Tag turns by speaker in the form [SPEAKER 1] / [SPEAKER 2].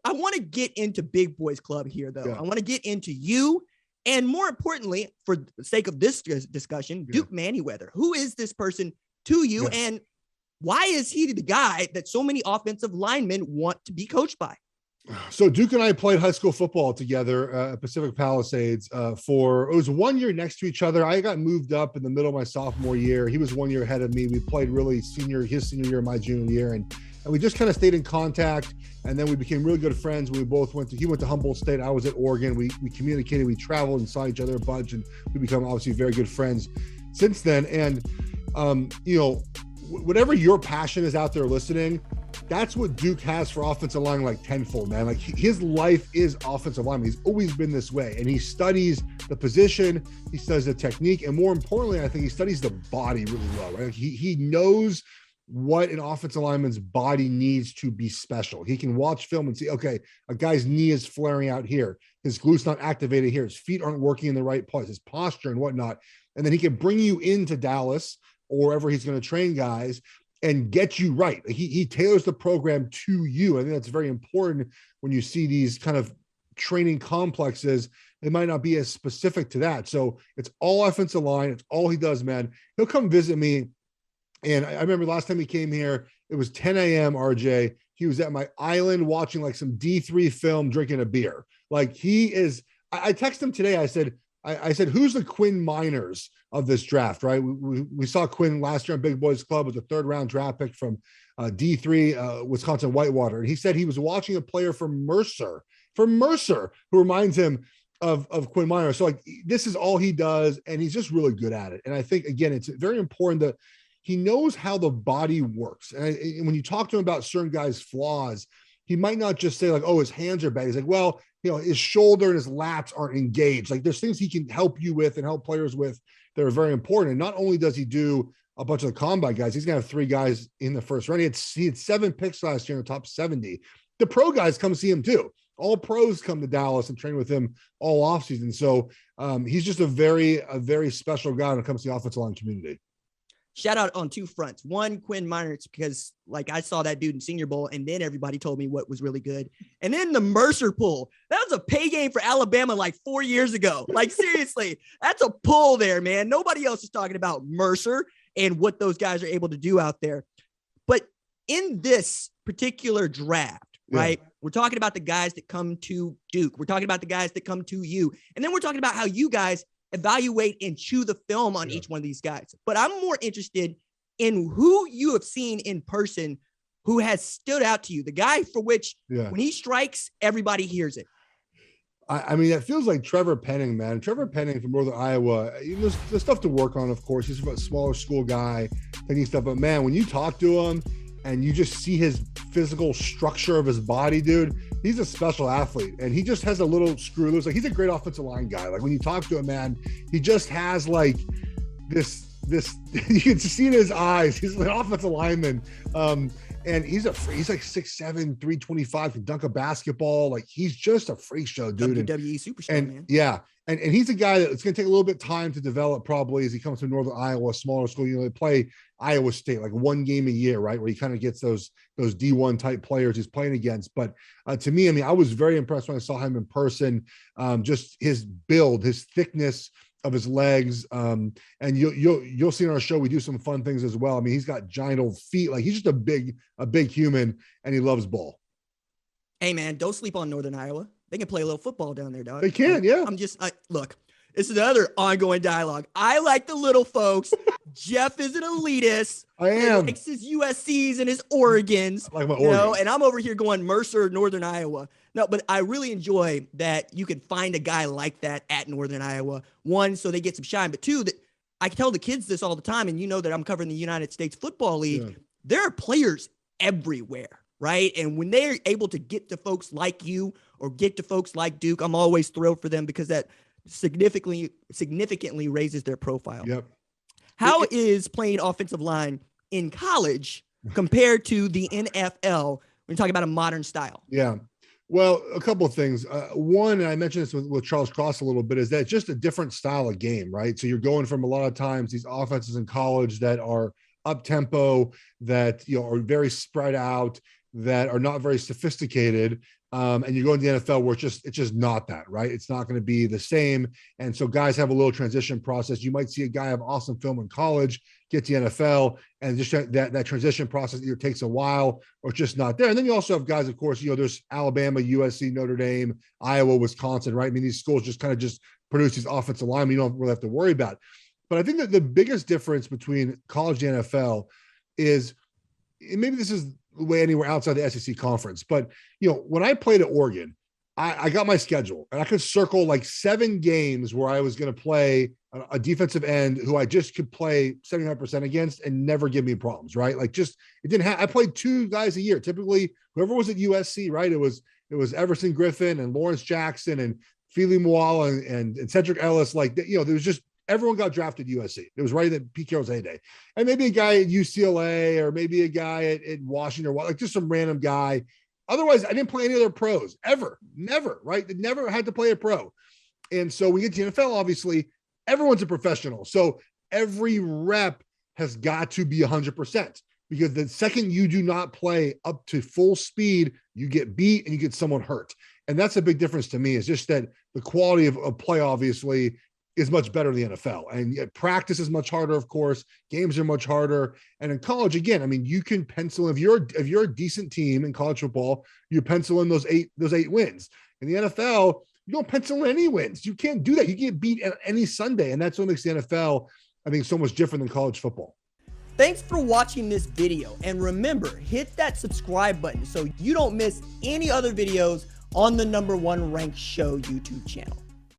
[SPEAKER 1] I want to get into Big Boys Club here, though. I want to get into you. And more importantly, for the sake of this discussion, Duke Manyweather. Who is this person to you? And why is he the guy that so many offensive linemen want to be coached by?
[SPEAKER 2] So Duke and I played high school football together at Pacific Palisades it was 1 year next to each other. I got moved up in the middle of my sophomore year. He was 1 year ahead of me. We played really his senior year, my junior year. And we just kind of stayed in contact. And then we became really good friends. We both he went to Humboldt State. I was at Oregon. We communicated, we traveled and saw each other a bunch, and we become obviously very good friends since then. And, whatever your passion is out there listening, that's what Duke has for offensive line, like tenfold, man. Like his life is offensive line. He's always been this way, and he studies the position, he studies the technique, and more importantly, I think he studies the body really well. Right? He knows what an offensive lineman's body needs to be special. He can watch film and see, okay, a guy's knee is flaring out here, his glute's not activated here, his feet aren't working in the right place, his posture and whatnot, and then he can bring you into Dallas or wherever he's going to train guys and get you right. He tailors the program to you. I think that's very important when you see these kind of training complexes. It might not be as specific to that. So it's all offensive line. It's all he does, man. He'll come visit me. And I remember last time he came here, it was 10 a.m., RJ. He was at my island watching like some D3 film, drinking a beer. Like he is, I texted him today. I said, who's the Quinn Miners of this draft, right? We saw Quinn last year on Big Boys Club, was a 3rd round draft pick from D3 Wisconsin Whitewater. And he said he was watching a player from Mercer, who reminds him of Quinn Miners. So like, this is all he does. And he's just really good at it. And I think, again, it's very important that he knows how the body works. And when you talk to him about certain guys' flaws, he might not just say like, oh, his hands are bad. He's like, well, his shoulder and his lats aren't engaged. Like there's things he can help you with and help players with that are very important. And not only does he do a bunch of the combine guys, he's going to have 3 guys in the first round. He had 7 picks last year in the top 70. The pro guys come see him too. All pros come to Dallas and train with him all offseason. So he's just a very special guy when it comes to the offensive line community.
[SPEAKER 1] Shout out on 2 fronts. One, Quinn Miners, because like I saw that dude in Senior Bowl, and then everybody told me what was really good. And then the Mercer pull. That was a pay game for Alabama like 4 years ago. Like seriously, that's a pull there, man. Nobody else is talking about Mercer and what those guys are able to do out there. But in this particular draft, right, we're talking about the guys that come to Duke. We're talking about the guys that come to you. And then we're talking about how you guys evaluate and chew the film on each one of these guys. But I'm more interested in who you have seen in person who has stood out to you, the guy for which when he strikes, everybody hears it.
[SPEAKER 2] I mean, it feels like Trevor Penning, man. Trevor Penning from Northern Iowa. There's stuff to work on, of course. He's a smaller school guy, taking stuff. But man, when you talk to him and you just see his physical structure of his body, dude, he's a special athlete, and he just has a little screw loose. Like he's a great offensive line guy. Like when you talk to him, man, he just has like this you can see in his eyes. He's an offensive lineman. And he's like 6'7", 325, can dunk a basketball. Like he's just a freak show, dude.
[SPEAKER 1] WWE superstar, man.
[SPEAKER 2] Yeah. And he's a guy that it's going to take a little bit of time to develop probably as he comes to Northern Iowa, a smaller school. They play Iowa State like 1 game a year, right? Where he kind of gets those D1 type players he's playing against. But to me, I mean, I was very impressed when I saw him in person. Just his build, his thickness of his legs. And you'll see on our show, we do some fun things as well. I mean, he's got giant old feet. Like he's just a big human, and he loves ball.
[SPEAKER 1] Hey man, don't sleep on Northern Iowa. They can play a little football down there, dog.
[SPEAKER 2] They can, yeah.
[SPEAKER 1] Look, this is another ongoing dialogue. I like the little folks. Jeff is an elitist.
[SPEAKER 2] I am.
[SPEAKER 1] He likes his USCs and his Oregons.
[SPEAKER 2] I like my Oregon.
[SPEAKER 1] And I'm over here going Mercer, Northern Iowa. No, but I really enjoy that you can find a guy like that at Northern Iowa. 1, so they get some shine. But 2, that I tell the kids this all the time, and you know that I'm covering the United States Football League. Yeah. There are players everywhere, right? And when they're able to get to folks like you or get to folks like Duke, I'm always thrilled for them because that significantly raises their profile.
[SPEAKER 2] Yep.
[SPEAKER 1] How is playing offensive line in college compared to the NFL when you're talking about a modern style?
[SPEAKER 2] Yeah. Well, a couple of things. One, and I mentioned this with Charles Cross a little bit, is that it's just a different style of game, right? So you're going from a lot of times these offenses in college that are up tempo, that are very spread out, that are not very sophisticated, And you go into the NFL where it's just not that, right? It's not going to be the same. And so guys have a little transition process. You might see a guy have awesome film in college, get to the NFL, and just that transition process either takes a while or it's just not there. And then you also have guys, of course, there's Alabama, USC, Notre Dame, Iowa, Wisconsin, right? I mean, these schools just produce these offensive linemen you don't really have to worry about. But I think that the biggest difference between college and NFL is, and maybe this is the way anywhere outside the SEC conference, but when I played at Oregon, I got my schedule and I could circle like 7 games where I was going to play a defensive end who I just could play 75% against and never give me problems, right? Like it didn't have, I played 2 guys a year. Typically whoever was at USC, right? It was Everson Griffin and Lawrence Jackson and Fili Moala and Cedric Ellis. Like, there was just, everyone got drafted at USC. It was right at Pete Carroll's heyday. And maybe a guy at UCLA or maybe a guy at Washington, or like just some random guy. Otherwise, I didn't play any other pros ever. Never, right? Never had to play a pro. And so we get to the NFL, obviously, everyone's a professional. So every rep has got to be 100%, because the second you do not play up to full speed, you get beat and you get someone hurt. And that's a big difference to me, is just that the quality of play, obviously, is much better than the NFL. And practice is much harder, of course. Games are much harder. And in college, again, I mean, you can pencil, if you're a decent team in college football, you pencil in those eight wins. In the NFL, you don't pencil in any wins. You can't do that. You get beat on any Sunday. And that's what makes the NFL, I think, so much different than college football.
[SPEAKER 1] Thanks for watching this video. And remember, hit that subscribe button so you don't miss any other videos on the #1 ranked show YouTube channel.